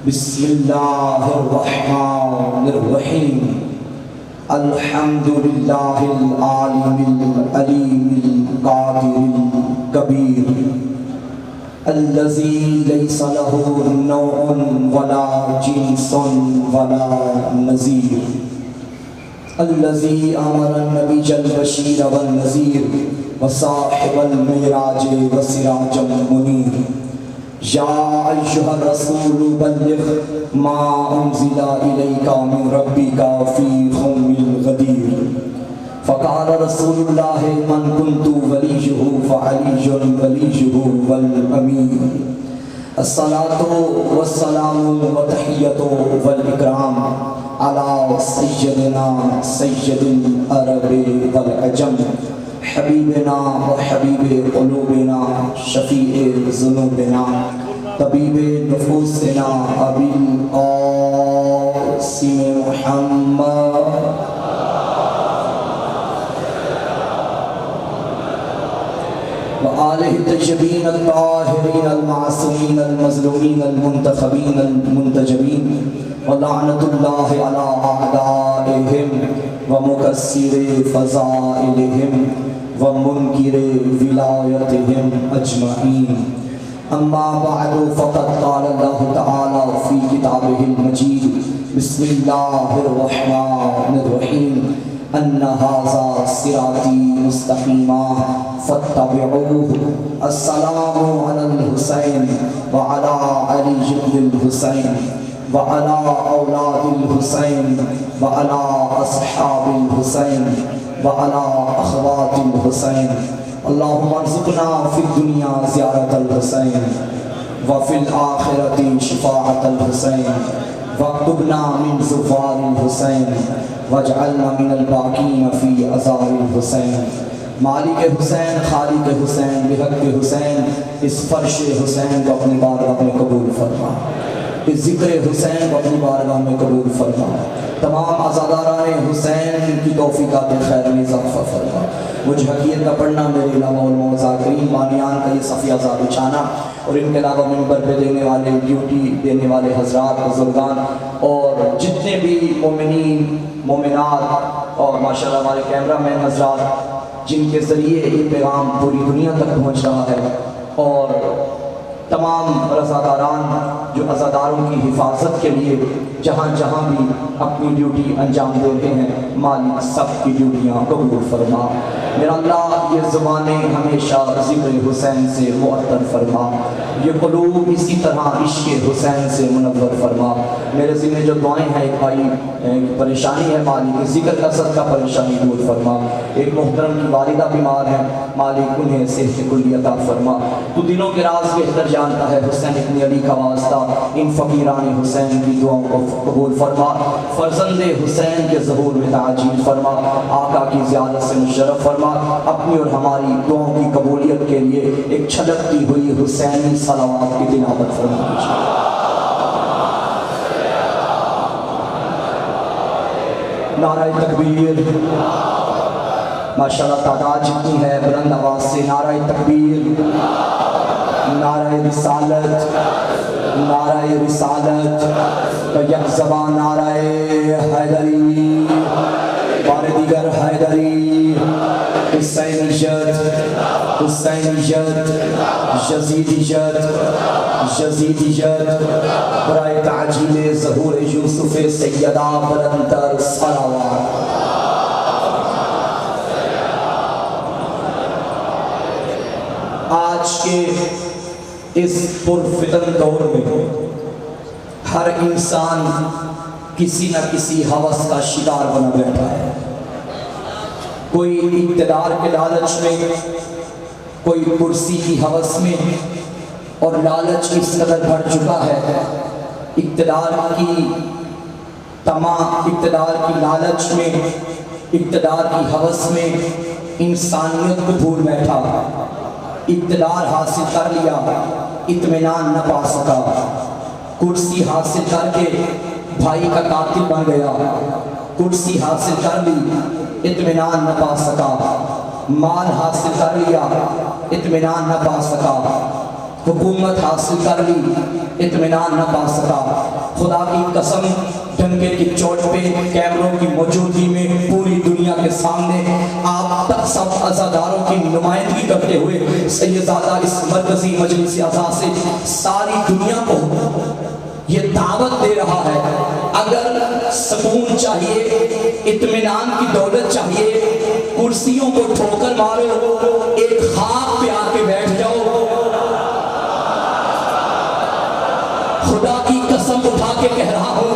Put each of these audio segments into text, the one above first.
بسم اللہ الرحمن الرحیم الحمد للہ العالم العلیم القادر الکبیر الذی لیس له نوع ولا جنس ولا نظیر الذي امر النبي البشير والنذير وصاحب المعراج وسراجا منير يا ايها الرسول بلغ ما انزل اليك من ربك في ام الغدير فقال رسول الله من كنت وليه فعلي وليه والامين الصلاة والسلام والتحية والإكرام على سيدنا سيد العرب والعجم حبيبنا وحبيب قلوبنا شفيع ذنوبنا طبيب نفوسنا أبي القاسم محمد وآلہ الطیبین الطاہرین المعصومین المظلومین المنتخبین المنتجبین ولعنۃ اللہ علی اعدائہم ومکسر فضائلہم ومنکر ولایتہم اجمعین اما بعد فقد قال اللہ تعالی فی کتابہ المجید بسم اللہ الرحمن الرحیم ان ھذا صراطی مستقیما فاتبعوه السلام علی الحسین وعلی علی بن الحسین وعلی اولاد الحسین وعلی اصحاب الحسین وعلی اخوات الحسین اللہم ارزقنا فی الدنیا زیارت الحسین وفی الآخرۃ شفاعت الحسین واکتبنا من زوار الحسین واجعلنا من الباقین فی ازار الحسین مالک حسین، خالق حسین، بحق حسین، اس فرش حسین کو اپنی بارگاہ میں قبول فرما، اس ذکر حسین کو اپنی بارگاہ میں قبول فرما، تمام عزاداران حسین کی توفیقات خیر میں اضافہ فرما۔ مجھ حقیقت کا پڑھنا، میرے علاوہ علماء ذاکرین بانیان کا یہ صفیہ زاد بچھانا اور ان کے علاوہ منبر پہ دینے والے، ڈیوٹی دینے والے حضرات، بزرگان اور جتنے بھی مومنین مومنات اور ماشاءاللہ ہمارے کیمرہ مین حضرات جن کے ذریعے یہ پیغام پوری دنیا تک پہنچ رہا ہے، اور تمام رضاداران جو عزاداروں کی حفاظت کے لیے جہاں جہاں بھی اپنی ڈیوٹی انجام دیتے ہیں، مالک سب کی ڈیوٹیاں قبول فرما۔ میرا اللہ یہ زبانیں ہمیشہ ذکر حسین سے معطر فرما، یہ قلوب اسی طرح عشق حسین سے منور فرما۔ میرے ذمہ جو دعائیں ہیں، ایک بھائی پریشانی ہے، مالک ذکر کا صدقہ پریشانی دور فرما۔ ایک محترم کی والدہ بیمار ہے، مالک انہیں صحت کلی عطا فرما۔ تو دلوں کے راز بہتر جانتا ہے، حسین ابن علی کا واسطہ ان فقیران حسین کی دعاؤں کو قبول فرما۔ فرزند حسین کے ظہور میں تعجیل فرما، آقا کی زیادت سے مشرف فرما۔ اپنی اور ہماری دعاؤں کی قبولیت کے لیے ایک چھلکتی ہوئی حسینی صلوات کی تلاوت فرما دیجیے۔ نعرہ تکبیر، ماشاءاللہ تعداد جتنی ہے بلند آواز سے نعرہ تکبیر، نعرہ رسالت، نعرہ رسالت، تو یک زبان نعرہ حیدری، بار دیگر حیدری، حسینیت، حسینیت، یزیدیت، یزیدیت، برائے تعجیل ظہور یوسف سیدہ بلندر صلوات۔ آج کے اس پرفتن دور میں ہر انسان کسی نہ کسی ہوس کا شکار بنا بیٹھا ہے، کوئی اقتدار کے لالچ میں، کوئی کرسی کی ہوس میں، اور لالچ اس قدر بڑھ چکا ہے، اقتدار کی لالچ میں، اقتدار کی ہوس میں انسانیت کو بھول بیٹھا، اقتدار حاصل کر لیا، اطمینان نہ پا سکا، کرسی حاصل کر کے بھائی کا قاتل بن گیا، کرسی حاصل کر لی، اطمینان نہ پا سکا، مال حاصل کر لیا، اطمینان نہ پا سکا، حکومت حاصل کر لی، اطمینان نہ پا سکا۔ خدا کی قسم، ڈنکے کی چوٹ پہ کیمروں کی موجودگی میں پوری دنیا کے سامنے آپ تک سب عزاداروں کی نمائندگی کرتے ہوئے سیدزادہ اس مرکزی مجلس اعزا سے ساری دنیا کو یہ دعوت دے رہا ہے، اگر سکون چاہیے، اطمینان کی دولت چاہیے، کرسیوں کو ٹھوکر مارو، ایک خاک پہ آ کے بیٹھ جاؤ۔ خدا کی قسم اٹھا کے کہہ رہا ہوں،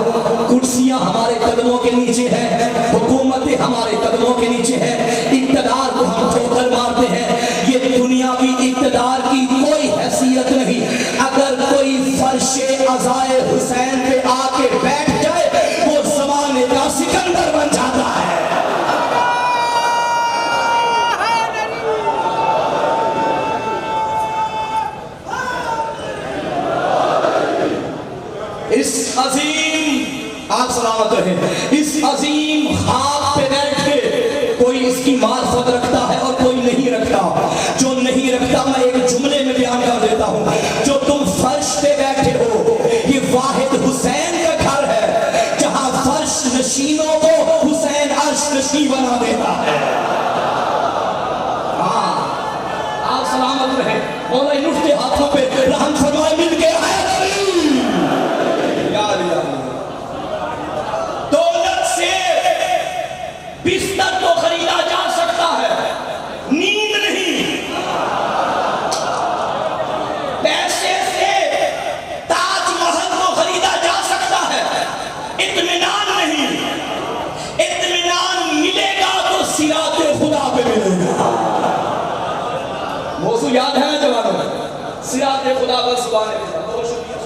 کرسیاں ہمارے قدموں کے نیچے ہیں، حکومتیں ہمارے قدموں کے نیچے ہیں، اقتدار کو ہم ٹھوکر مارتے ہیں۔ یہ دنیاوی اقتدار کی کوئی حیثیت نہیں، اگر کوئی فرش عزائے حسین پہ آ کے بیٹھ جائے وہ زمانے کا سکندر بن جاتا ہے۔ اس عظیم، آپ سلامت رہیں، اس عظیم خاک پہ بیٹھ کے کوئی اس کی معرفت رکھتا ہے اور کوئی نہیں رکھتا۔ جو نہیں رکھتا میں ایک جملے میں بیان کر دیتا ہوں، جو تم فرش پہ بیٹھے ہو یہ واحد حسین کا گھر ہے، جہاں فرش نشینوں کو حسین عرش نشین بنا دیتا ہے۔ ہاں آپ سلامت رہیں، مولا نفت ہاتھوں پہ رحم فرمائے، مل کے آئے بستر تو خریدا جا سکتا ہے، نیند نہیں۔ پیسے سے تاج محل کو خریدا جا سکتا ہے، اطمینان نہیں۔ اطمینان ملے گا تو صراط خدا پہ ملے گا۔ موضوع یاد ہے نا جوانوں؟ صراط خدا پر سبحان اللہ، بہت شکریہ۔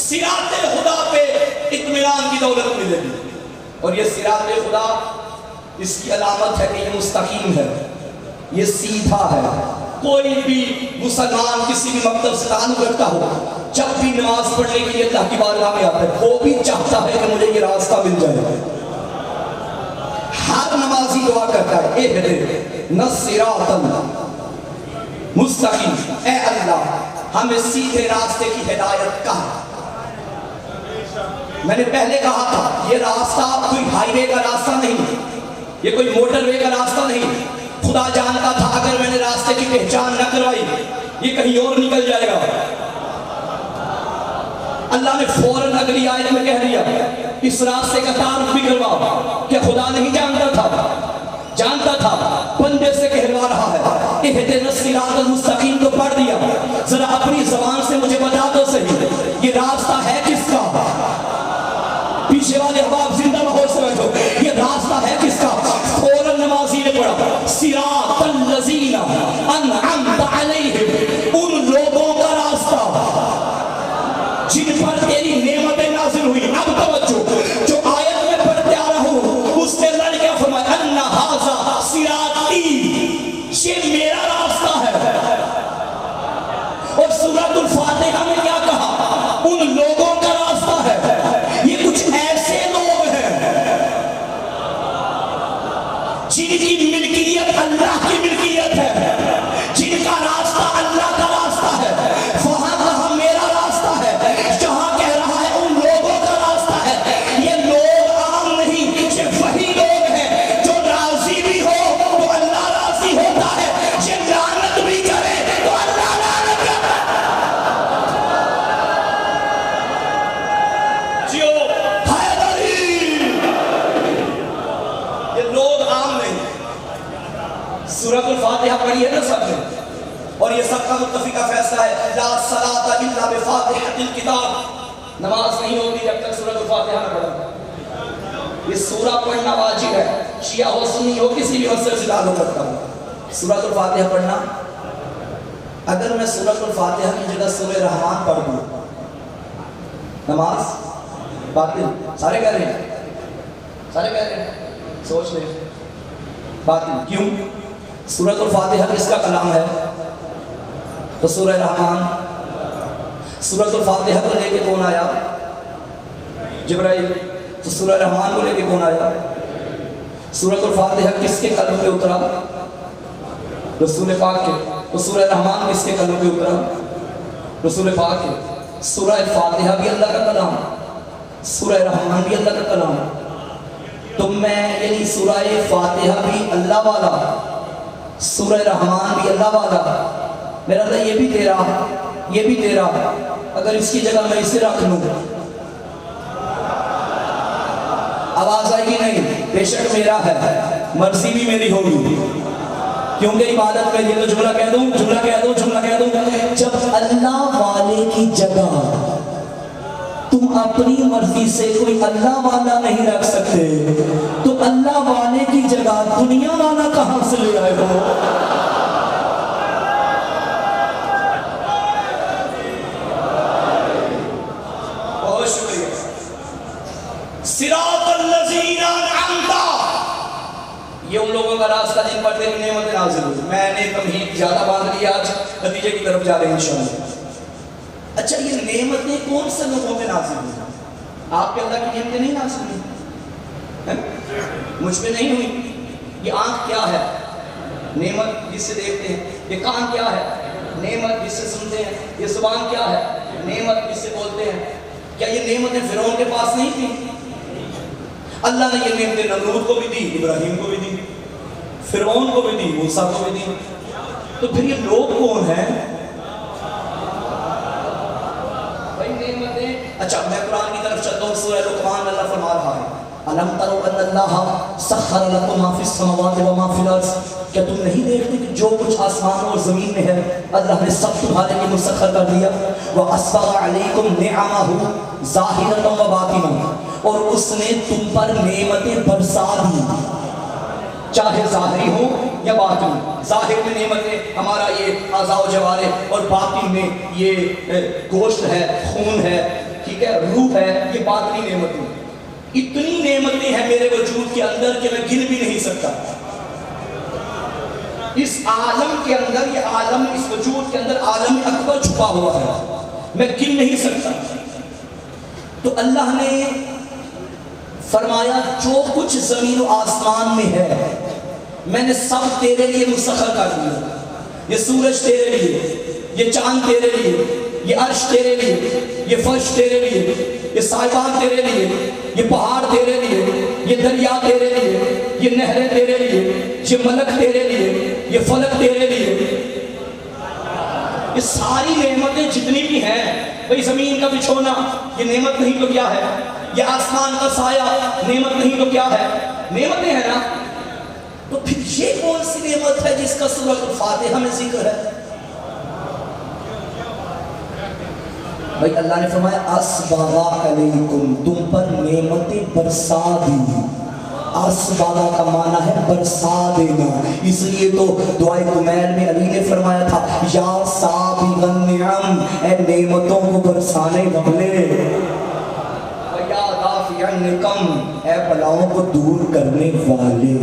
صراط خدا پہ اطمینان کی دولت ملے گی، اور یہ صراط خدا اس کی علامت ہے کہ یہ مستقیم ہے، یہ سیدھا ہے۔ کوئی بھی مسلمان کسی بھی مکتب سے تعلق رکھتا ہو، جب بھی نماز پڑھنے کے لیے اللہ کی بارگاہ میں آتا ہے وہ بھی چاہتا ہے کہ مجھے یہ راستہ مل جائے۔ ہر نمازی دعا کرتا ہے، اہدنا الصراط المستقیم، اے اللہ ہمیں سیدھے راستے کی ہدایت کر۔ میں نے پہلے کہا تھا یہ راستہ کوئی ہائی وے کا راستہ نہیں، یہ کوئی موٹر وے کا راستہ نہیں۔ خدا جانتا تھا اگر میں نے راستے کی پہچان نہ کروائی یہ کہیں اور نکل جائے گا۔ اللہ نے فوراً اگلی آیت میں کہہ دیا اس راستے کا تعارف بھی کروا۔ کہ خدا نہیں جانتا تھا؟ جانتا تھا، بندے سے کہلوا رہا ہے۔ اہدنا الصراط المستقیم تو پڑھ دیا، ذرا اپنی زبان سے مجھے بتا دو صحیح یہ راستہ ہے کس کا؟ پیچھے والے احباب زندہ بہت سے بیٹھو، یہ راستہ ہے کس کا؟ فوراً نمازی نے پڑھا صراط الذین انعمت علیہم، ان لوگوں کا راستہ جن پر تیری نعمتیں نازل ہوئی۔ اب توجہ، جو آیت میں پڑھتے آ رہا ہوں اس نے اللہ نے کیا فرمایا؟ ان ھذا صراطی، یہ میرا راستہ ہے۔ اور سورۃ الفاتحہ میں کیا کہا؟ ان لوگوں کا راستہ ہے۔ یہ کچھ ایسے لوگ ہیں جن کی ملکیت اللہ کی ملکیت ہے، جن کا راستہ اللہ کا راستہ ہے۔ وہاں کہاں میرا راستہ ہے، جہاں کہہ رہا ہے ان لوگوں کا راستہ ہے۔ یہ لوگ عام نہیں، یہ وہی لوگ ہیں جو راضی بھی ہو تو اللہ راضی ہوتا ہے، یہ لعنت بھی کرے تو اللہ لعنت کرتا ہے۔ سورۃ الفاتحہ پڑھی ہے نا سب نے، اور یہ سب کا متفقہ فیصلہ ہے لا صلاۃ الا بفاتحۃ الکتاب، نماز نہیں ہوتی جب تک سورۃ الفاتحہ نہ پڑھو۔ یہ سورہ پڑھنا واجب ہے، شیعہ ہو سنی ہو کسی بھی مذہب سے تعلق رکھتا ہو، سورۃ الفاتحہ پڑھنا۔ اگر میں سورۃ الفاتحہ کی جگہ سورہ رحمان پڑھ دوں نماز باطل، سارے کہہ رہے ہیں، سارے کہہ رہے ہیں، سوچ لیں باطل۔ کیوں؟ سورۃ الفاتحہ کس کا کلام ہے؟ تو سورہ رحمان۔ سورۃ الفاتحہ کو لے کے کون آیا؟ جبرائیل۔ تو سورہ رحمان کو لے کے کون آیا؟ سورۃ الفاتحہ کس کے قلب پہ اترا؟ رسول پاک کے۔ تو سورہ رحمان کس کے قلب پہ اترا؟ رسول پاک ہے. سورہ فاتحہ بھی اللہ کا کلام، سورہ رحمان بھی اللہ کا کلام. تو میں یعنی سورہ فاتحہ بھی اللہ والا، سورہ رحمان بھی اللہ والا، میرا اللہ یہ بھی تیرا، یہ بھی تیرا. اگر اس کی جگہ میں اسے رکھ لوں آواز آئے گی نہیں؟ بے شک میرا ہے، مرضی بھی میری ہوگی، کیونکہ عبادت میری ہے. تو جملہ کہہ دوں، جملہ کہہ دوں، جملہ کہہ دوں. جب اللہ والے کی جگہ تم اپنی مرضی سے کوئی اللہ والا نہیں رکھ سکتے تو اللہ والے کی جگہ دنیا والا کہاں سے لے آئے ہو؟ بہت شکریہ. صراط الذین انعمت، یہ ان لوگوں کا راستہ جن پر تیری نعمت نازل ہوئی. میں نے تمہید زیادہ باندھ لی، آج نتیجے کی طرف جا رہے ہیں انشاءاللہ. اچھا یہ نعمتیں کون سے لوگوں پہ نازل ہوئی؟ آپ کے اللہ کی نعمتیں نہیں نازل ہوئی، مجھ پہ نہیں ہوئی. یہ آنکھ کیا ہے؟ نعمت جس سے دیکھتے ہیں. یہ کان کیا ہے؟ نعمت جس سے سنتے ہیں. یہ زبان کیا ہے؟ نعمت جس سے بولتے ہیں. کیا یہ نعمتیں فرعون کے پاس نہیں تھیں؟ اللہ نے یہ نعمتیں نمرود کو بھی دی، ابراہیم کو بھی دی، فرعون کو بھی دی، موسیٰ کو بھی دی. تو پھر یہ لوگ کون ہیں؟ بھائی نعمتیں. اچھا میں قرآن کی طرف چلتا ہوں. سورہ لقمان اللہ فرما رہا ہے الم تروا ان اللہ سخر لكم ما في السماوات وما في الارض، کیا تم نہیں دیکھتے کہ جو کچھ آسمان اور زمین میں ہے اللہ نے سب تمہارے لیے مسخر کر دیا. وَأَسْبَغَ عَلَيْكُمْ نِعَمَهُ ظَاهِرَةً وَبَاطِنًا، اور اس نے تم پر نعمتیں برسا دی، چاہے ظاہری ہو یا باطن. ظاہر میں نعمتیں ہمارا یہ اعضاء و جوارح، اور باطن میں یہ گوشت ہے، خون ہے، ٹھیک ہے، روح ہے، یہ باطنی نعمتیں. اتنی نعمتیں ہیں میرے وجود کے اندر کہ میں گن بھی نہیں سکتا. اس عالم کے اندر، یہ عالم، اس وجود کے اندر عالم اکبر چھپا ہوا ہے، میں گن نہیں سکتا. تو اللہ نے فرمایا جو کچھ زمین و آسمان میں ہے میں نے سب تیرے لیے مسخر کر دیا. یہ سورج تیرے لیے، یہ چاند تیرے لیے، یہ عرش تیرے لیے، یہ فرش تیرے لیے، یہ سائبان تیرے لیے، یہ پہاڑ تیرے لیے، یہ دریا تیرے لیے، یہ نہریں تیرے لیے، یہ ملک تیرے لیے، یہ فلک تیرے لیے. یہ ساری نعمتیں جتنی بھی ہیں، بھئی زمین کا بچھونا یہ نعمت نہیں تو کیا ہے؟ یہ آسمان کا سایہ نعمت نہیں تو کیا ہے؟ نعمتیں ہیں نا. تو پھر یہ کون سی نعمت ہے جس کا سورۃ الفاتحہ میں ذکر ہے؟ بھئی اللہ نے فرمایا اسبغ علیکم، تم پر نعمتیں برسا دی. اسبغ کا معنی ہے برسا دینا. اس لیے تو دعائے کمیل میں علی نے فرمایا تھا یا سابغ النعم، اے نعمتوں کو برسانے والے، یا دافع النقم، اے بلاؤں کو دور کرنے والے.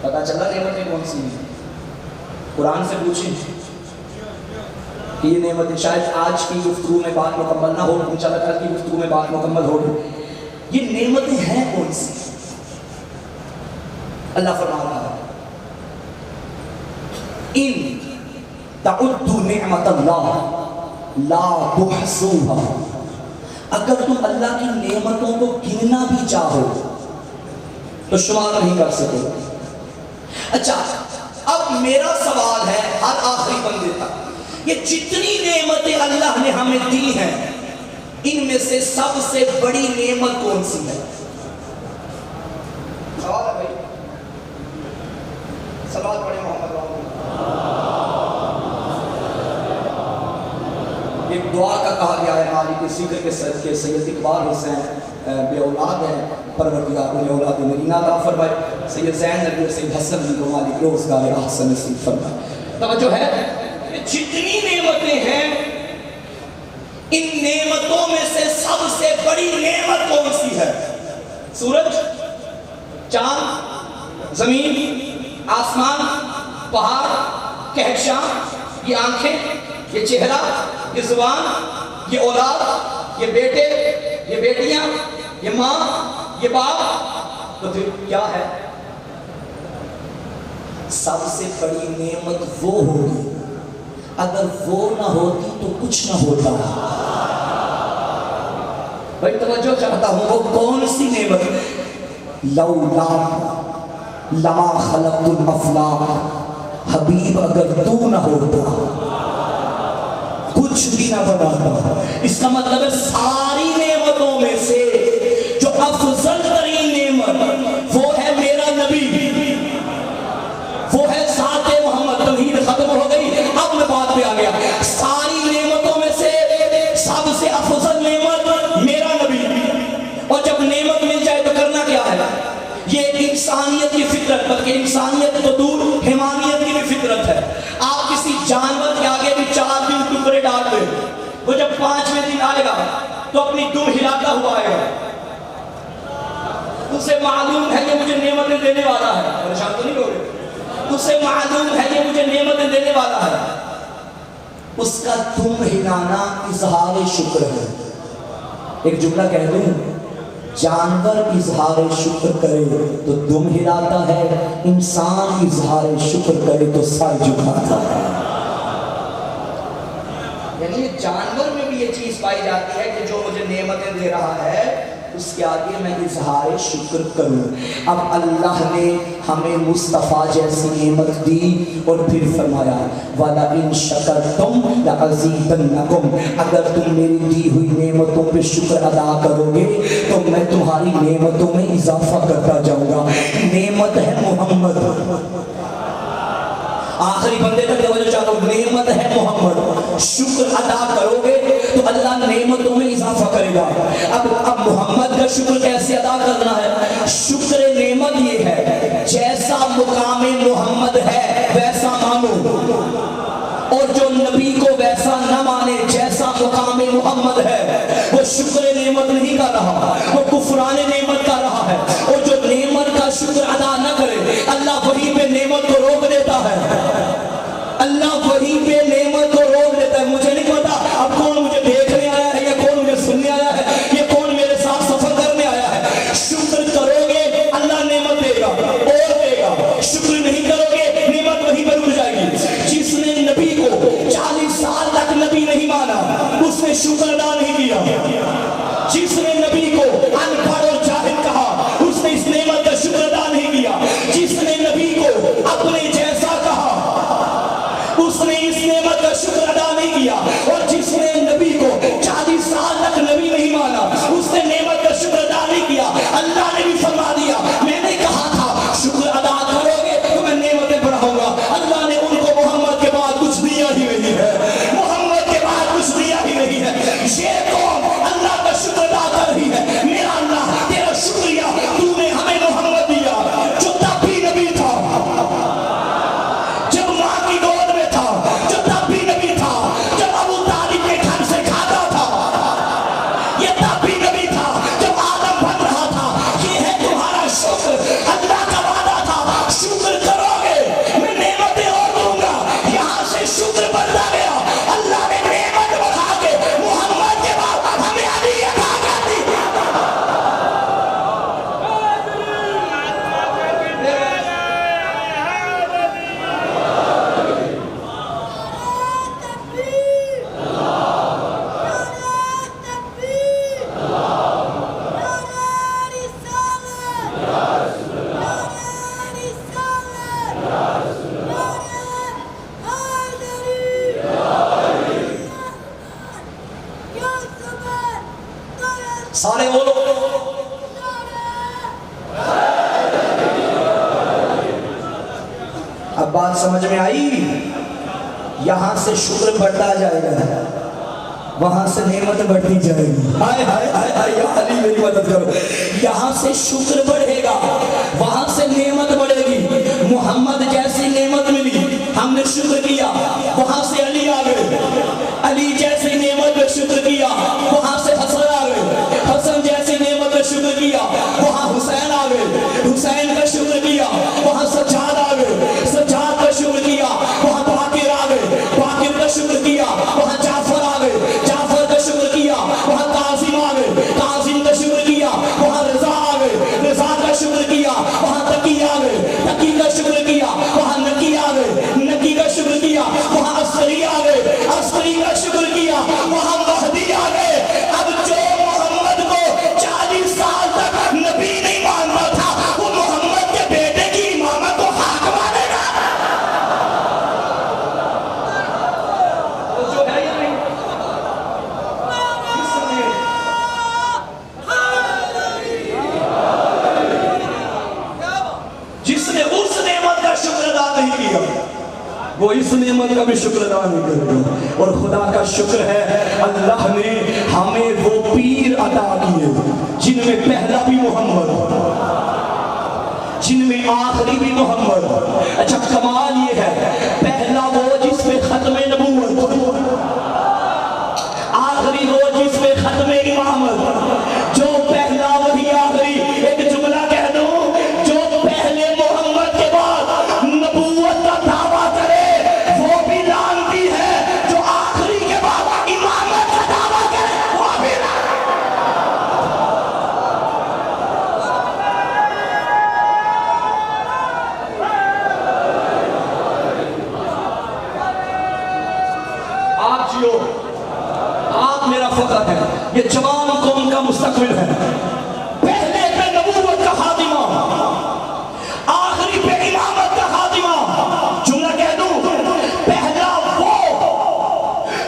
پتا چلا نعمتیں کون سی ہیں؟ قرآن سے پوچھیں کہ یہ نعمتیں. شاید آج کی گفتگو میں بات مکمل نہ ہو، انشاءاللہ کل کی گفتگو میں بات مکمل ہو. یہ نعمتیں ہیں کون سی؟ اللہ فرما رہا ہے ان تعدوا نعمت اللہ لا تحصوها، اگر تم اللہ کی نعمتوں کو گننا بھی چاہو تو شمار نہیں کر سکو. اچھا اب میرا سوال ہے ہر آخری بندے تک، یہ جتنی نعمتیں اللہ نے ہمیں دی ہیں ان میں سے سب سے بڑی نعمت کون سی ہے؟ سوال ہے بھائی، سوال پڑھے محمد رحمۃ. ایک دعا کا کہا گیا ہے مالک ذکر کے صدقے سید اقبال حسین بے اولاد ہیں، پروردگار انہیں اولاد مدینہ عطا فرمائے. سید زین نبی سید حسن بھی کو مالک روزگار احسن نصیب فرمائے. توجہ ہے، جتنی نعمتیں ہیں ان نعمتوں میں سے سب سے بڑی نعمت کون سی ہے؟ سورج، چاند، زمین، آسمان، پہاڑ، کہکشاں، یہ آنکھیں، یہ چہرہ، یہ زبان، یہ اولاد، یہ بیٹے، یہ بیٹیاں، یہ ماں، یہ باپ. تو پھر کیا ہے؟ سب سے بڑی نعمت وہ ہوگی اگر وہ نہ ہوتی تو کچھ نہ ہوتا. بھائی توجہ چاہتا ہوں وہ کون سی نعمت؟ لولا لما خلقت الافلاق، حبیب اگر تو نہ ہوتا کچھ بھی نہ بناتا. اس کا مطلب ہے ساری نعمتوں میں سے جو افضل ترین نعمت وہ ہے میرا نبی، وہ ہے ذات محمد. توحید ختم ہو گئی، اب میں بات پہ آ گیا. ساری نعمتوں میں سے سب سے افضل نعمت میرا نبی. اور جب نعمت مل جائے تو کرنا کیا ہے؟ یہ انسانیت کی فطرت، بلکہ انسانیت تو دور حیوانیت کی بھی فطرت ہے. آپ کسی جانور کے آگے بھی 4 دن ٹکڑے ڈال دیں، وہ جب 5ویں دن آئے گا تو اپنی دم ہلاتا ہوا آئے گا. اسے معلوم ہے یہ مجھے نعمتیں دینے والا ہے. پریشان تو نہیں ہو رہے؟ اسے معلوم ہے یہ مجھے نعمتیں دینے والا ہے. اس کا دم ہلانا اظہار شکر ہے. ایک جملہ کہہ دوں، جانور اظہار شکر کرے تو دم ہلاتا ہے، انسان اظہار شکر کرے تو سر جھکاتا ہے. یعنی جانور میں بھی یہ چیز پائی جاتی ہے کہ جو مجھے نعمتیں دے رہا ہے اس کے آگے میں اظہار شکر کروں. اب اللہ نے ہمیں مصطفیٰ جیسی نعمت دی اور پھر فرمایا وَلَئِن شَكَرْتُمْ لَأَزِيدَنَّكُمْ، اگر تم میری دی ہوئی نعمتوں پہ شکر ادا کرو گے تو میں تمہاری نعمتوں میں اضافہ کرتا جاؤں گا. نعمت ہے محمد. آخری بندے تک توجہ چاہتا ہوں، نعمت ہے محمد. شکر ادا کرو گے تو اللہ نعمتوں میں اضافہ کرے گا. اب محمد کا شکر کیسے ادا کرنا ہے؟ شکر نعمت یہ ہے جیسا مقام محمد ہے ویسا مانو، اور جو نبی کو ویسا نہ مانے جیسا مقام محمد ہے وہ شکر نعمت نہیں کر رہا، وہ کفران نعمت کر رہا ہے. اور جو نعمت کا شکر ادا نہ کرے اللہ وہیں پہ نعمت کو روک دیتا ہے. اللہ وہیں پہ نعمت کو روک دیتا ہے. مجھے نہیں پتا اب کون مجھے دیکھنے آیا ہے یا کون مجھے سننے آیا ہے یا کون میرے ساتھ سفر کرنے آیا ہے. شکر کرو گے اللہ نعمت دے گا اور دے گا. شکر نہیں کرو گے نعمت وہیں پر رک جائے گی. جس نے نبی کو 40 سال تک نبی نہیں مانا اس نے شکر ادا نہیں کیا. جس نے نبی کو ان پڑھ اور جاہل کہا اس نے اس نعمت کا شکر ادا نہیں کیا. جس نے نبی کو اپنے جیسا کہا اس نے اس نعمت کا شکر ادا نہیں کیا. اور جس نے نبی کو 40 سال تک نبی نہیں مانا اس نے نعمت کا شکر ادا نہیں کیا. اللہ نے بھی فرما دیا میں نے کہا تھا شکر ادا کرو گے تو میں نعمتیں بڑھاؤں گا. اللہ نے ان کو محمد کے بعد کچھ دیا ہی نہیں ہے. محمد کے بعد کچھ دیا ہی نہیں ہے. یہ قوم اللہ کا شکر ادا کر رہی ہے. میرا اللہ تیرا شکریہ تو نے ہمیں محمد دیا جو تب بھی نبی تھا، جب ماں کی گود میں تھا، جو تب بھی نبی تھا، جب ابو طالب کے گھر سے کھاتا تھا یہ تب بھی نبی تھا، جب آدم بن رہا تھا. یہ ہے تمہارا شکر. اللہ کا وعدہ تھا شکر کرو گے میں نعمتیں اور دوں گا. یہاں سے شکر بڑھتا گیا. اللہ نے نعمت بڑھا کے محمد کے بعد ہمیں علی عطا کر دی. سارے بولو اب بات سمجھ میں آئی. یہاں سے شکر بڑھتا جائے گا وہاں سے نعمت بڑھتی جائے گی. ہائے ہائے ہائے ہائے یا علی میری مدد کرو. یہاں سے شکر بڑھے گا وہاں سے نعمت بڑھے گی. محمد جیسی نعمت ملی ہم نے شکر کیا وہاں سے علی آ گئے. علی جیسی نعمت پہ شکر کیا وہاں سے حسن آ گئے. حسن جیسی نعمت پہ شکر کیا وہاں حسین آ گئے. حسین کا شکر کیا وہاں سجاد آ گئے. سجاد کا شکر کیا وہاں باقر آ گئے. باقر کا شکر کیا وہاں جعفر آ گئے. جعفر کا شکر کیا وہاں قاسم آ گئے. قاسم کا شکر کیا وہاں رضا آ گئے. رضا کا شکر کیا وہاں تقی آ گئے. نعمت کا بھی شکر ادا نہیں کرے گا۔ اور خدا کا شکر ہے اللہ نے ہمیں وہ پیر عطا کیے جن میں پہلا بھی محمد، جن میں آخری بھی محمد۔ اچھا کمال یہ ہے، پہلا وہ جس میں ختم نبوت، آخری وہ جس میں ختم امامت۔ جو پہلا وہی آخری، ایک جملہ کہہ دوں، جو پہلے محمد کے بعد نبوت کا دعویٰ کرے وہ بھی لعنتی ہے، جو آخری کے بعد امامت کا دعویٰ کرے وہ بھی آپ جیو، آپ میرا فخر ہے، یہ جوان قوم کا مستقبل ہے۔ پہلے پہ نبوت کا خاتمہ، آخری پہ امامت کا خاتمہ۔ جملہ کہہ دوں، پہلا وہ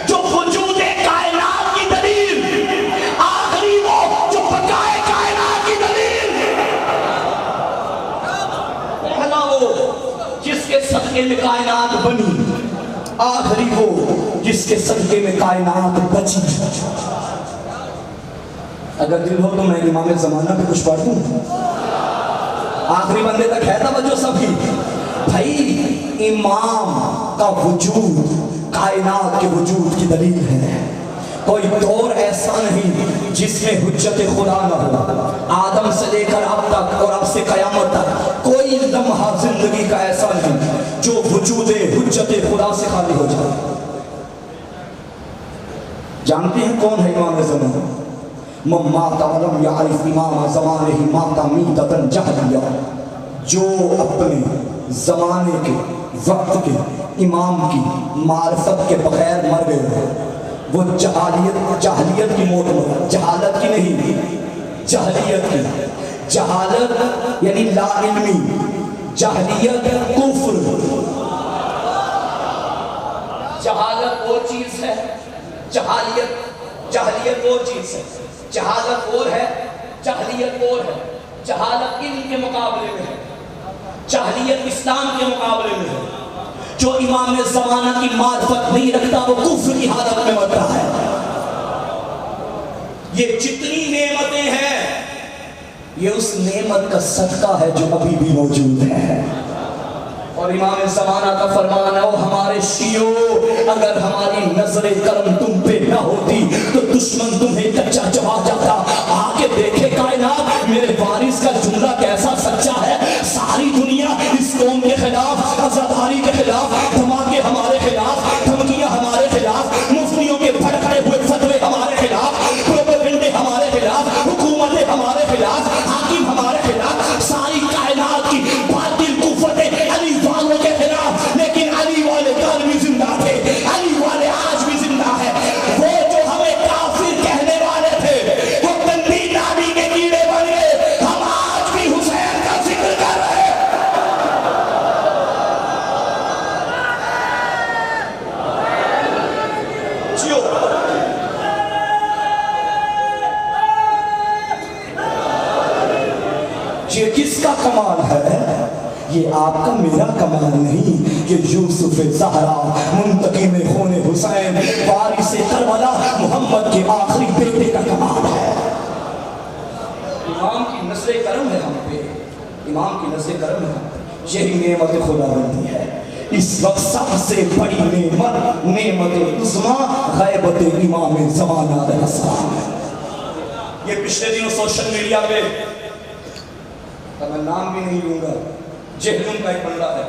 جو وجود کائنات کی دلیل، آخری وہ جو بقائے کائنات کی دلیل۔ پہلا وہ جس کے صدقے میں کائنات بنی، آخری وہ جس کے صدقے میں کائنات بچی۔ اگر دل ہو تو میں امام زمانہ پہ کچھ پڑھ دوں، آخری بندے تک ہے توجہ سبھی۔ بھائی امام کا وجود کائنات کے وجود کی دلیل ہے۔ کوئی دور ایسا نہیں جس میں حجت خدا نہ ہو۔ آدم سے لے کر اب تک اور اب سے قیامت تک کوئی لمحہ زندگی کا ایسا نہیں جو وجود حجت خدا سے خالی ہو جائے۔ جانتے ہیں کون ہے امام زمانہ؟ من مات ولم یعرف امام زمانہ مات میتۃ جہلیہ۔ جو اپنے زمانے کے وقت کے امام کی معرفت کے بغیر مر گئے وہ جہلیت کی موت میں، جہالت کی نہیں، جہلیت کی۔ جہالت یعنی لا علمی، جہلیت کفر۔ جہالت وہ چیز ہے، جہلیت وہ چیز ہے، جہالت اور ہے، جہلیت اور ہے۔ جہالت علم کے مقابلے میں ہے، جہلیت اسلام کے مقابلے میں ہے۔ جو امام زمانہ کی معرفت نہیں رکھتا وہ کفر کی حالت میں مرتا ہے۔ یہ جتنی نعمتیں ہیں یہ اس نعمت کا صدقہ ہے جو ابھی بھی موجود ہے۔ اور امام زمانہ کا فرمان ہے، او ہمارے شیعو، اگر ہماری نظر کرم تم پہ نہ ہوتی تو دشمن تمہیں کچا چبا جاتا۔ آ کے دیکھے کائنات میرے وارث کا جملہ کیسا سچا ہے۔ ساری دنیا اس قوم کے خلاف، عزاداری کے خلاف، دھماکے ہمارے خلاف، دھمکیاں ہمارے خلاف، مفتیوں کے بھڑکے ہوئے فتوے ہمارے خلاف، پروپیگنڈے ہمارے خلاف، حکومتیں ہمارے خلاف، حاکم ہمارے خلاف، ساری کائنات کی باطل قوتیں علی والوں کے خلاف، لیکن علی والے کل بھی زندہ تھے، علی والے آج بھی زندہ ہے۔ وہ جو ہمیں کافر کہنے والے تھے وہ گندی نالی کے کیڑے بن گئے، ہم آج بھی حسین کا ذکر کر رہے ہیں۔ جیو یہ کس کا کمال ہے؟ یہ آپ کا میرا کمال نہیں، یہ یوسف زہرا منتقم خون حسین وارث کربلا محمد کے آخری بیٹے کا کمال ہے۔ امام کی نسل کرم ہے ہم پہ، امام کی نسل کرم ہے ہم پہ، یہی نعمت خدا بندی ہے۔ اس وقت سب سے بڑی نعمت، نعمت عظمیٰ غیبت امام زمانہ علیہ السلام ہے۔ یہ پچھلے دنوں سوشل میڈیا پہ، میں نام بھی نہیں لوں گا، جہلم کا ایک بندہ ہے،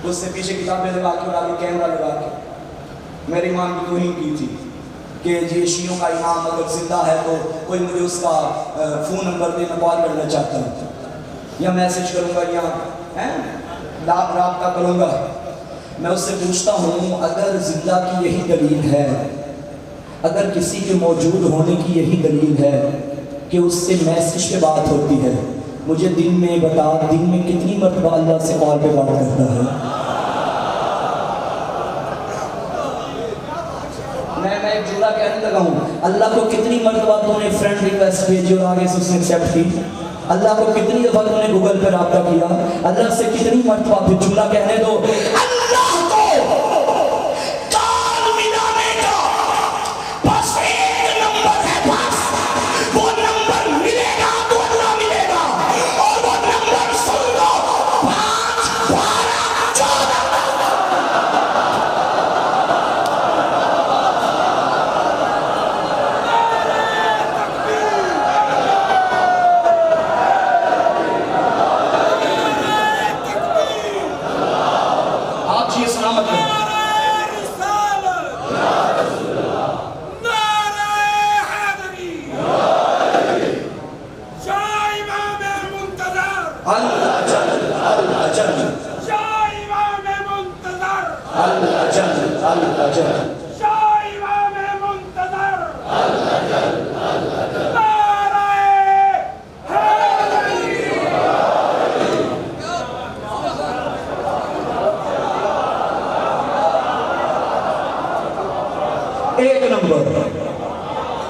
اس سے پیچھے کتابیں لگا کے اور آگے کیمرہ لگا کے میری امام کی توہین کی تھی کہ یہ شیعوں کا امام اگر زندہ ہے تو کوئی مجھے اس کا فون نمبر دے، میں کال کرنا چاہتا ہوں یا میسج کروں گا یا رابطہ کروں گا۔ میں اس سے پوچھتا ہوں اگر زندہ کی یہی دلیل ہے، اگر کسی کے موجود ہونے کی یہی دلیل ہے کہ اس سے میسج پہ بات ہوتی ہے، مجھے دن میں بتا، دن میں کتنی مرتبہ اللہ سے کال پہ بات کرتا ہے؟ میں ایک جملہ کہنے لگا ہوں، اللہ کو کتنی مرتبہ تم نے فرینڈ ریکویسٹ بھیجی اور آگے سے اس نے ایکسیپٹ کی؟ اللہ کو کتنی دفعہ تم نے گوگل پہ رابطہ کیا؟ اللہ سے کتنی مرتبہ؟ پھر جملہ کہنے دو، اللہ کو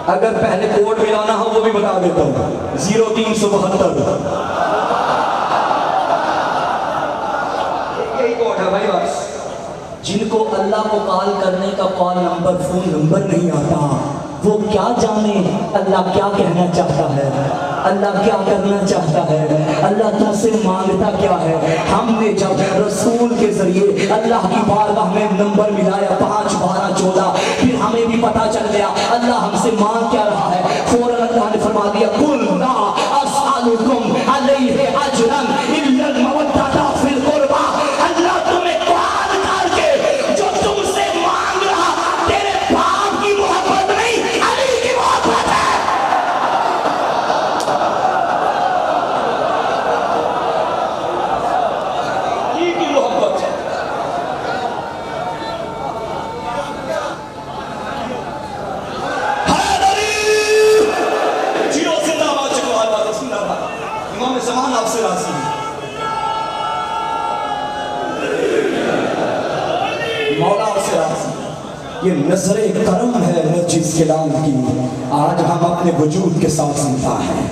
اگر پہلے کوڈ ملانا ہو وہ بھی بتا دیتا ہوں، 0372 یہی کوڈ ہے بھائی بس۔ جن کو اللہ کو کال کرنے کا کال نمبر فون نمبر نہیں آتا، وہ کیا جانے اللہ کیا کہنا چاہتا ہے، اللہ کیا کرنا چاہتا ہے، اللہ تم سے مانگتا کیا ہے۔ ہم نے جب رسول کے ذریعے اللہ کی بارگاہ میں نمبر ملایا 5 12 14، پھر ہمیں بھی پتا چل گیا اللہ ہم سے مانگ کیا رہا ہے، فوراً اللہ نے فرما دیا قُلْ لَا أَسْأَلُكُمْ عَلَيْهِ أَجْرًا إِلَّا الْمَوَدَّةَ فِي الْقُرْبَى۔ اللہ تمہیں کال کر کے جو تم سے مانگ رہا تیرے باپ کی محبت نہیں، علی کی محبت ہے۔ علی کی محبت ہے۔ امام زمان آپ سے راضی ہے، مولا آپ سے راضی ہے۔ یہ نظر کرم ہے نرجس کلام کی، آج ہم اپنے وجود کے ساتھ زندہ ہیں۔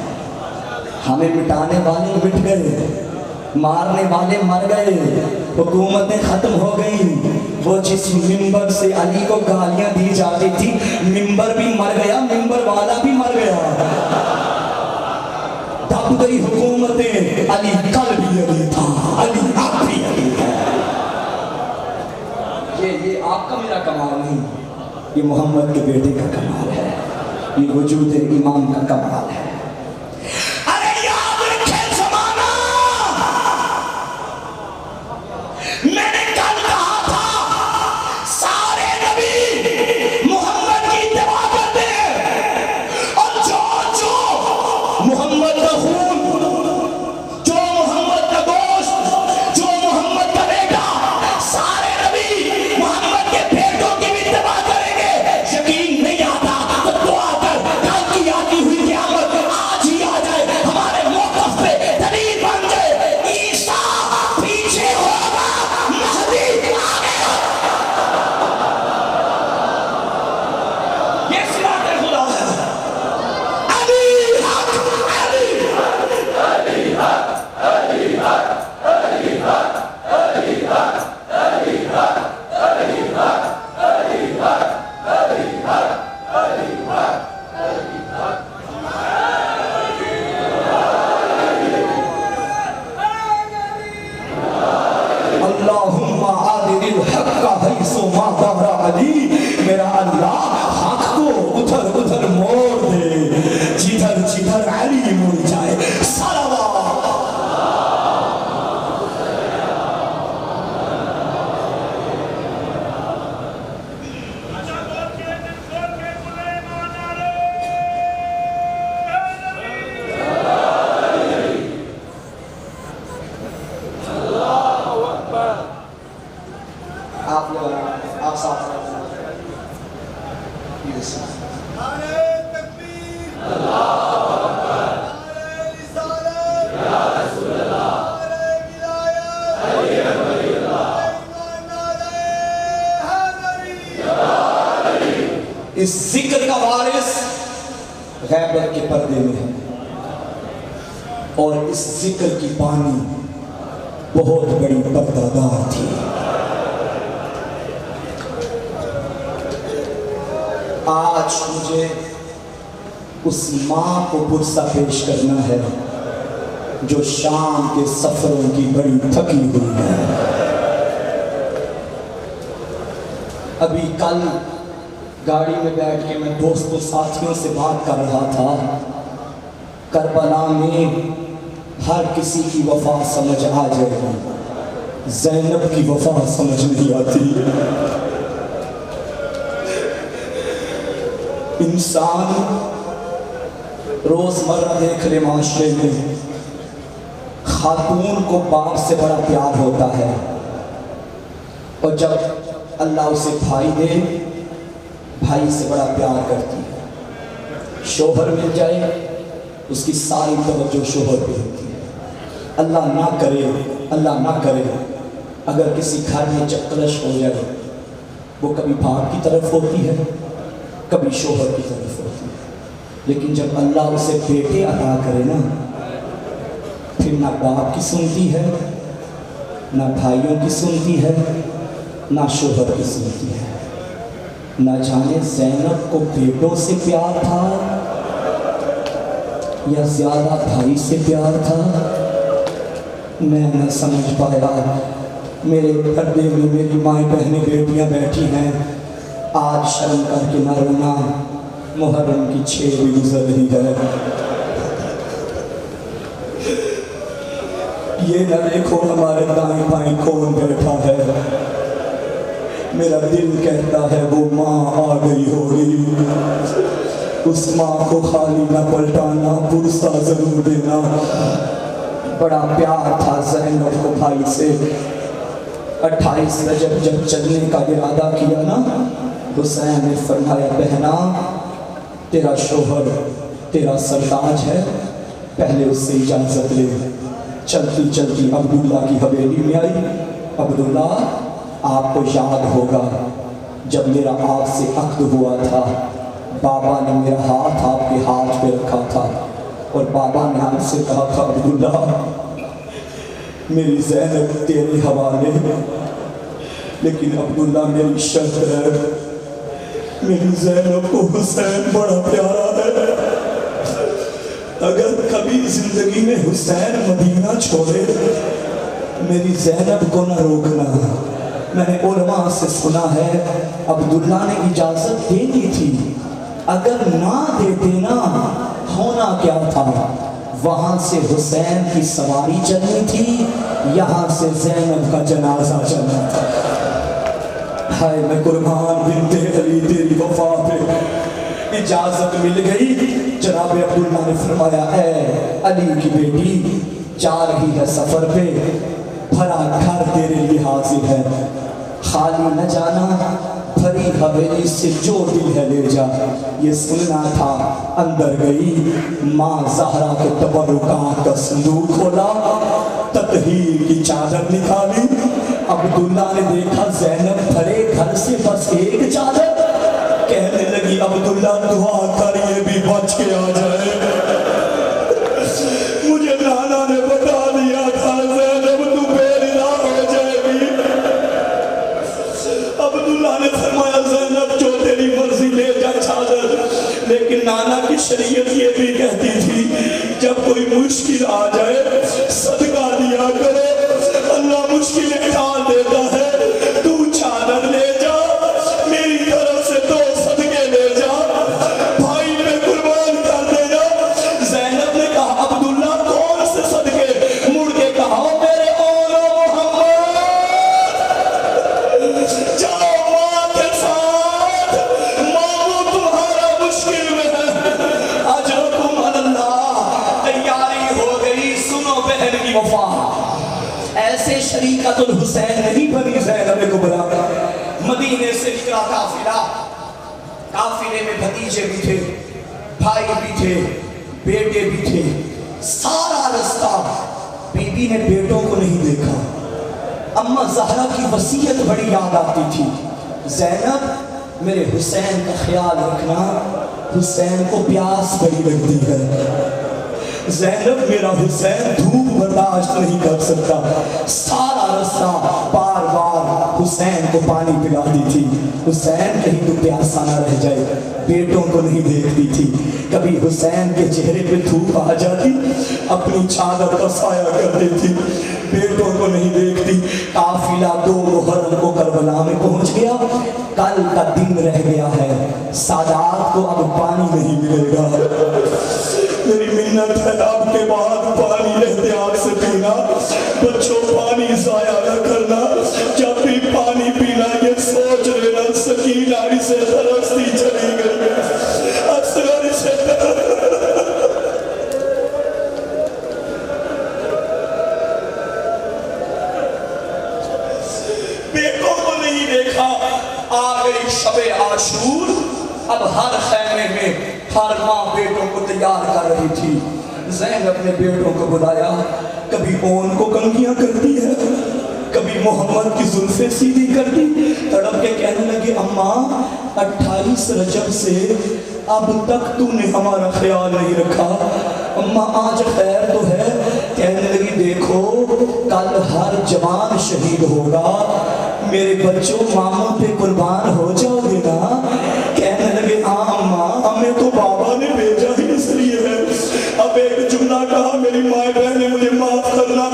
ہمیں مٹانے والے مٹ گئے، مارنے والے مر گئے، حکومتیں ختم ہو گئی۔ وہ جس ممبر سے علی کو گالیاں دی جاتی تھی، ممبر بھی مر گیا، ممبر والا بھی مر گیا۔ دب گئی حکومتیں، علی کل بھی علی تھا، علی اب بھی علی ہے۔ یہ آپ کا میرا کمال نہیں، یہ محمد کے بیٹے کا کمال ہے، یہ وجود امام کا کمال ہے۔ ارے یاد رکھے زمانہ، میں نے کل کہا تھا سارے نبی محمد کی اتباع کرتے ہیں، اور جو محمد کا خون، جو محمد کا گوشت، جو محمد کا بیٹا، سارے نبی محمد کے بیٹوں کی بھی اتباع کریں گے۔ یقین نہیں آتا تو دعا کر کل کی آتی ہوئی قیامت آج ہی آ جائے، ہمارے موقف پہ دلیل بن جائے، عیسیٰ پیچھے ہوگا، مہدی آگے ہوگا۔ یہ صراط خدا ہے، علی حق، علی علی حق، علی حق، علی حق، علی حق، علی حق، علی حق، علی حق، علی حق، علی حق، علی حق۔ اللہم عادل الحق حیث ما دار علی، میرا اللہ حق کو ادھر ادھر موڑ دے جدھر جدھر علی مڑ جائے۔ صلوات۔ آپ ساتھ نعرہ تکبیر، اللہ اکبر، نعرہ رسالت، یا رسول اللہ، نعرہ ولایت، نعرہ حیدری۔ اس ذکر کا وارث غیبت کے پردے میں ہے، اور اس ذکر کی بانی بہت بڑی پردادار تھی۔ آج مجھے اس ماں کو پرسہ پیش کرنا ہے جو شام کے سفروں کی بڑی تھکی ہوئی ہے۔ ابھی کل گاڑی میں بیٹھ کے میں دوستوں ساتھیوں سے بات کر رہا تھا، کربلا میں ہر کسی کی وفا سمجھ آ جائے گی، زینب کی وفا سمجھ نہیں آتی۔ انسان روزمرہ دیکھ لے معاشرے میں، خاتون کو باپ سے بڑا پیار ہوتا ہے، اور جب اللہ اسے بھائی دے، بھائی سے بڑا پیار کرتی ہے۔ شوہر مل جائے، اس کی ساری توجہ شوہر پہ ہوتی ہے۔ اللہ نہ کرے، اللہ نہ کرے اگر کسی گھر میں چکلش ہو جائے، وہ کبھی باپ کی طرف ہوتی ہے، کبھی شوہر کی طرف ہوتی ہے۔ لیکن جب اللہ اسے بیٹے عطا کرے نا، پھر نہ باپ کی سنتی ہے، نہ بھائیوں کی سنتی ہے، نہ شوہر کی سنتی ہے۔ نہ جانے زینب کو بیٹوں سے پیار تھا یا زیادہ بھائی سے پیار تھا، میں نہ سمجھ پایا۔ میرے پردے میں میری مائیں بہنیں بیٹیاں بیٹھی ہیں، آج شرم کر کے نہ رونا، محرم کی 6 بھی گزر رہی ہے۔ یہ نہ دیکھو ہمارے دائیں بائیں کون بیٹھا ہے، میرا دل کہتا ہے وہ ماں آ گئی ہوگی، اس ماں کو خالی نہ پلٹانا، پرسہ ضرور دینا۔ بڑا پیار تھا زینب کو بھائی سے۔ 28 رجب جب چلنے کا ارادہ کیا نا، حسین نے فرمایا بہنا تیرا شوہر تیرا سرتاج ہے، پہلے اس سے اجازت لے۔ چلتی چلتی عبداللہ کی حویلی میں آئی۔ عبداللہ آپ کو یاد ہوگا جب میرا آپ سے عقد ہوا تھا، بابا نے میرا ہاتھ آپ کے ہاتھ پہ رکھا تھا اور بابا نے ہم سے کہا تھا عبداللہ میری زینب تیرے حوالے، لیکن عبداللہ میری شرط ہے، میری زینب کو حسین بڑا پیارا ہے، اگر کبھی زندگی میں حسین مدینہ چھوڑے میری زینب کو نہ روکنا۔ میں نے علماء سے سنا ہے عبداللہ نے اجازت دے دی تھی، اگر نہ دیتے نا ہونا کیا تھا، وہاں سے حسین کی سواری چلنی تھی، یہاں سے زینب کا جنازہ چلنا تھا۔ ہائے میں قربان بنت علی تیری وفا پہ۔ اجازت مل گئی، جناب عبداللہ نے فرمایا اے علی کی بیٹی جا رہی ہے سفر پہ، بھرا گھر تیرے لیے حاضر ہے، خالی نہ جانا، بھری حویلی سے جو دل ہے لے جا۔ یہ سننا تھا، اندر گئی، ماں زہرا کے تبرکات کا صندوق کھولا، تطہیر کی چادر نکالی۔ عبداللہ نے دیکھا زینب بھرے گھر سے بس ایک چادر، کہنے لگی عبداللہ دعا کر یہ بھی بچ کے آ جائے۔ مجھے نانا نے بتا دیا تھا زینب تو بے رضا ہو جائے گی۔ عبداللہ نے فرمایا زینب جو تیری مرضی لے جا چادر، لیکن نانا کی شریعت یہ بھی کہتی تھی جب کوئی مشکل آ جائے صدقہ دیا کرے، اللہ مشکلیں ٹال دیتا ہے، تو چادر لے جا، میری طرف سے دو صدقے لے جا، بھائی میں قربان کر دے جا۔ زینب نے کہا عبداللہ کون سے صدقے؟ مڑ کے کہا میرے اولو محمد، جاؤ ماں کے ساتھ، ماں تمہارا مشکل میں ہے، اجرکم اللہ۔ تیاری ہو گئی، سنو بہن کی وفا، ایسے شریکت الحسین نہیں بنی زینب کبریٰ۔ مدینے سے نکلا قافلہ، قافلے میں بھتیجے بھی تھے، بھائی بھی تھے، بیٹے بھی تھے، سارا رستہ بی بی نے بیٹوں کو نہیں دیکھا۔ اماں زہرا کی وصیت بڑی یاد آتی تھی، زینب میرے حسین کا خیال رکھنا، حسین کو پیاس بڑی لگتی ہے، زینب میرا حسین دھوپ برداشت نہیں کر سکتا۔ سارا رستہ بار بار حسین کو پانی پلاتی تھی، حسین کہیں تو پیاسا نہ رہ جائے، بیٹوں کو نہیں دیکھتی تھی۔ کبھی حسین کے چہرے پہ دھوپ آ جاتی، اپنی چادر کا سایہ کر دیتی، بیٹوں کو نہیں دیکھتی۔ قافلہ 2 محرم کو کربلا میں پہنچ گیا، کل کا دن رہ گیا ہے، سادات کو اب پانی نہیں ملے گا۔ میری منت ہے آپ کے بعد پانی احتیاط سے پینا، بچوں پانی ضائع نہ کرنا، جب بھی پانی پینا یہ سوچ لینا سکینہ اسے ترستی چلی گئی، اصغر اسے بیٹوں کو نہیں دیکھا۔ آ گئی شب عاشور، اب ہر خیمے میں ہر ماں بیٹوں کو تیار کر رہی تھی۔ زینب نے بیٹوں کو بلایا، کبھی اون کو کنگیاں کرتی ہے، کبھی محمد کی زلفیں سیدھی کرتی، تڑپ کے کہنے لگے اماں 28 رجب سے اب تک تو نے ہمارا خیال نہیں رکھا، اماں آج خیر تو ہے؟ کہنے لگی دیکھو کل ہر جوان شہید ہوگا، میرے بچوں ماموں پہ قربان ہو جاؤ گے نا؟ کہنے لگے ہاں اماں ہمیں تو بابا نے بھیجا ہی اس لیے ہے۔ اب ایک جملہ کہا میری ماں بہنیں مجھے معاف کرنا،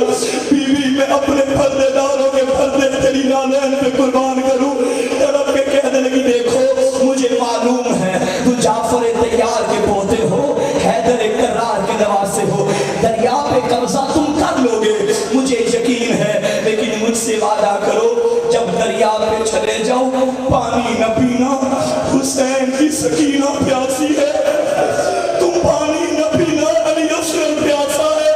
بیوی میں اپنے پردے داروں کے پردے تیری نالین پہ قربان کروں، تڑپ کے کہنے لگی دیکھو مجھے معلوم ہے تو جعفر طیار کے پوتے ہو، حیدر کرار کے نواسے ہو، دریا پہ قبضہ تم کر لو گے مجھے یقین ہے، لیکن مجھ سے وعدہ کرو جب دریا پہ چلے جاؤ پانی نہ پینا، حسین کی سکینہ پیاسی ہے، تم پانی نہ پینا، علی اصغر پیاسا ہے۔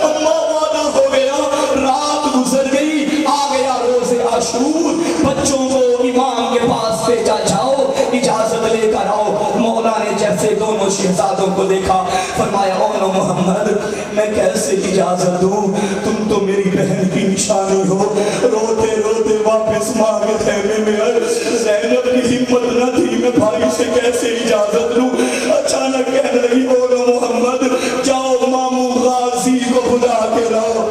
اماں وعدہ ہو گیا، رات گزر گئی، آ گیا روز عاشور، بچوں کو امام کے پاس بھیجا جاؤ اجازت لے کر آؤ۔ مولا نے جیسے دونوں شہزادوں کو دیکھا فرمایا اونو محمد میں کیسے اجازت دوں، تم تو میری بہن کی نشانی ہو۔ روتے روتے واپس ماں کے خیمے میں آئے، زینب کی ہمت نہ تھی میں بھائی سے کیسے اجازت لوں، اچانک کہنے لگی اونو محمد جاؤ مامو غازی کو بلا کے لاؤ۔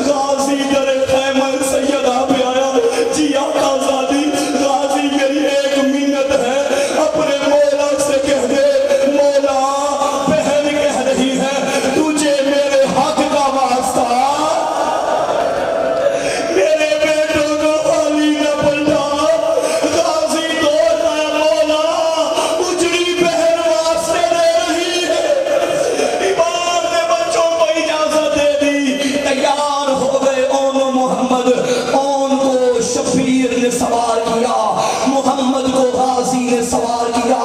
غازی در خیمہ سیدہ پہ آیا، جی آقا زادی غازی میری ایک منت ہے، اپنے مولا سے کہہ دے مولا بہن کہہ رہی ہے تجھے میرے حق کا واسطہ میرے بیٹوں کو خالی نہ پلٹا۔ غازی دوڑتا ہے مولا اجڑی بہن واسطے دے رہی ہے، امام نے بچوں کو اجازت دے دی، تیار ہو گئے اونو محمد، اون کو شبیر نے سوار کیا، محمد کو غازی نے سوار کیا،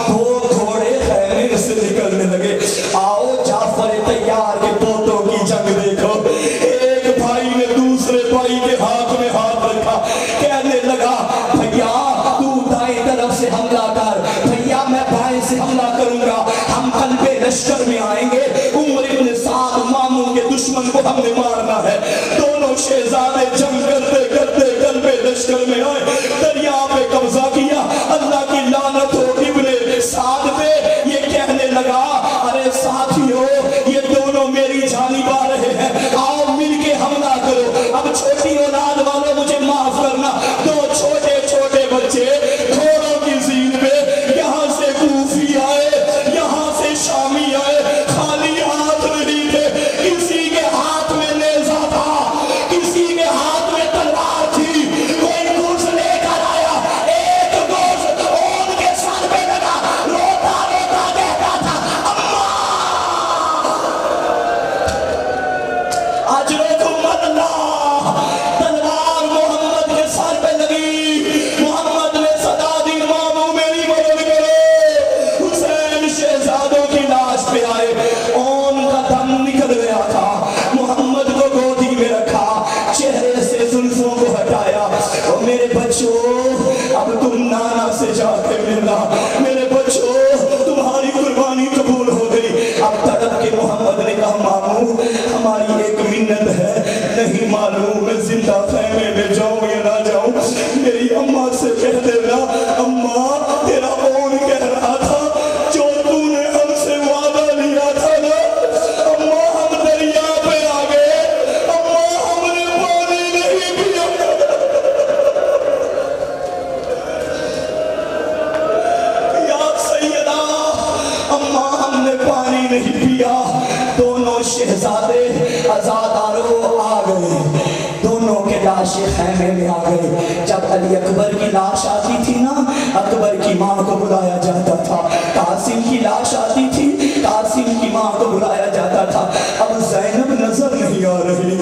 دو گھوڑے خیمے سے نکلنے لگے۔ آؤ جعفر طیار کے پوتوں کی جنگ دیکھو، ایک بھائی نے دوسرے بھائی کے ہاتھ میں ہاتھ رکھا، کہنے لگا بھیا تو دائیں طرف سے حملہ کر، بھیا میں بائیں سے حملہ کروں گا، ہم قلب لشکر میں آئیں گے، عمر ابن سعد ماموں کے دشمن کو ہم نے مارنا ہے۔ دونوں شہزادے جنگ کرتے کرتے قلب لشکر میں آئے، دریا پہ قبضہ کیا، اللہ کی لعنت ہو ابن سعد پہ، یہ کہنے لگا ارے ساتھیو یہ دونوں میری جانب آ رہے ہیں، آؤ مل کے حملہ کرو۔ اب چھوٹی اولاد والوں مجھے معاف کرنا، دو چھوٹے چھوٹے بچے گھوڑوں کی زین پہ یہاں سے کوفی آئے یہاں سے شامی آئے، خالی ہاتھ نہیں تھے، کسی کے ہاتھ میں نیزہ تھا، کسی کے ہاتھ میں تلوار تھی، کوئی گوشت لے کر آیا، ایک گوشت اون کے سر پہ لگا، روتا روتا کہتا تھا اماں اجرکم اللہ، تلوار محمد کے سر پہ لگی، محمد نے صدا دی مامو میری مدد کرو، حسین شہزادوں کی لاش پہ آئے، اون کا دم نکل گیا تھا، محمد کو گودی میں رکھا، چہرے سے زلفوں کو ہٹایا، اور میرے بچوں اب تم نانا سے جا کے ملنا، میرے بچوں تمہاری قربانی قبول ہو گئی۔ اب تڑپ کے محمد نے کہا مامو ہماری ایک منت ہے، نہیں معلوم میں زندہ خیمے میں جاؤں یا نہ جاؤں، میری اماں سے کہہ دینا اماں تیرا اون کہہ رہا تھا جو تو نے ہم سے وعدہ لیا تھا نا، اماں ہم دریا پہ آ گئے، اماں ہم نے پانی نہیں پیا، یا سیدہ اماں ہم نے پانی نہیں پیا۔ دونوں شہزادے عزاداروں آ گئے، دونوں کے لاشیں خیمے میں آ گئے۔ جب علی اکبر کی لاش آتی تھی نا اکبر کی ماں کو بلایا جاتا تھا، قاسم کی لاش آتی تھی قاسم کی ماں کو بلایا جاتا تھا، اب زینب نظر نہیں آ رہی،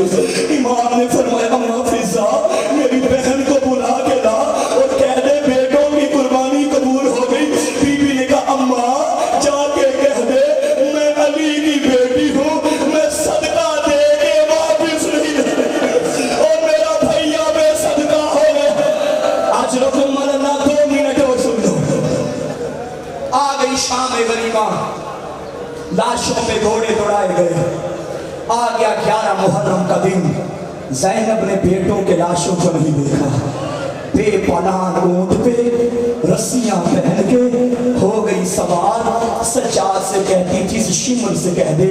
امام نے فرمایا اماں فضا میری بہن کو بلا کے لا اور کہہ دے بیٹوں کی قربانی قبول ہو گئی۔ بی بی نے کہا اماں جا کے کہہ دے میں علی کی بیٹی ہوں، میں صدقہ دے کے واپس نہیں اور میرا بھیا بے صدقہ ہو گئے۔ آج رکم اللہ 2 منٹ اور سن لو، آ گئی شام غریبہ، لاشوں پہ گھوڑے دوڑائے گئے، آ گیا 11 محرم کا دن، زینب نے بیٹوں کے لاشوں کو نہیں دیکھا، بے پناہ اونٹ پہ رسیاں پہن کے ہو گئی سوار، سجاد سے کہتی تھی شمر سے کہہ دے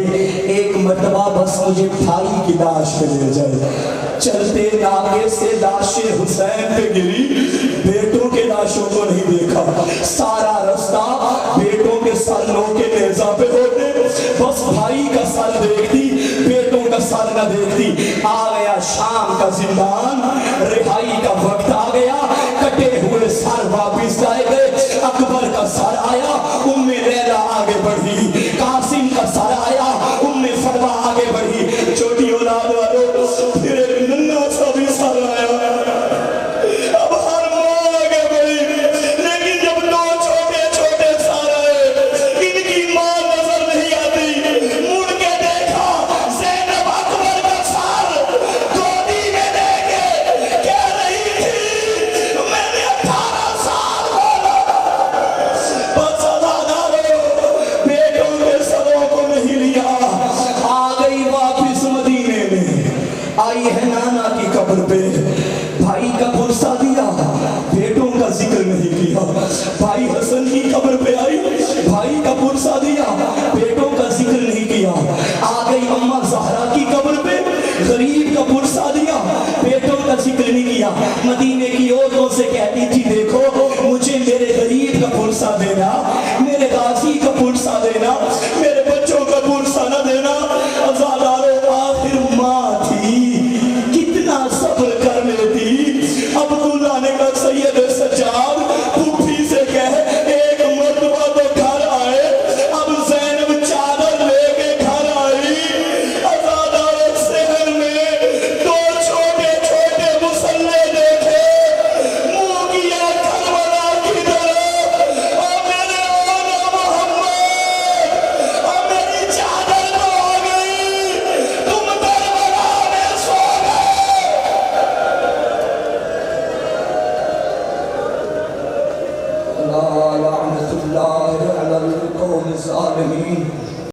ایک مرتبہ بس مجھے بھائی کی لاش پہ لے جائے۔ چلتے ناگے سے لاش حسین پہ گری، بیٹوں کے لاشوں کو نہیں دیکھا، سارا رستہ بیٹوں کے سر لو کے نیزہ پہ ہوتے، بس بھائی کا سر دیکھتی بیٹوں کا سر نہ دیکھتی۔ آ گیا شام کا زندان، رہائی کا وقت آ گیا، کٹے ہوئے سر واپس لائے گئے۔ اکبر کا سر آیا، ام لیلا آگے بڑھی، قاسم کا سر آیا، ام فروا آگے بڑھی۔ چھوٹی اولاد والوں پھر ایک ننھا سا بھی سر آیا، اب ہر ماں آگے بڑھی، لیکن جب دو چھوٹے چھوٹے سر آئے ان کی ماں نظر نہیں آتی، مڑ کے دیکھا زینب اکبر کا سر گودی میں لے کے کہہ رہی تھی میں نے 18 سال بولا بس ازادارو بیٹوں کے سروں کو نہیں لیا۔ آ گئی واپس مدینے میں، آئی ہے نانا کی قبر پہ، بھائی کا پرسہ دیا بیٹوں کا ذکر نہیں کیا۔ بھائی حسن کی قبر پہ آئی، بھائی کا پرسہ دیا بیٹوں کا ذکر نہیں کیا۔ آ گئی اماں زہرا کی قبر پہ، غریب کا پرسہ دیا بیٹوں کا ذکر نہیں کیا۔ مدینے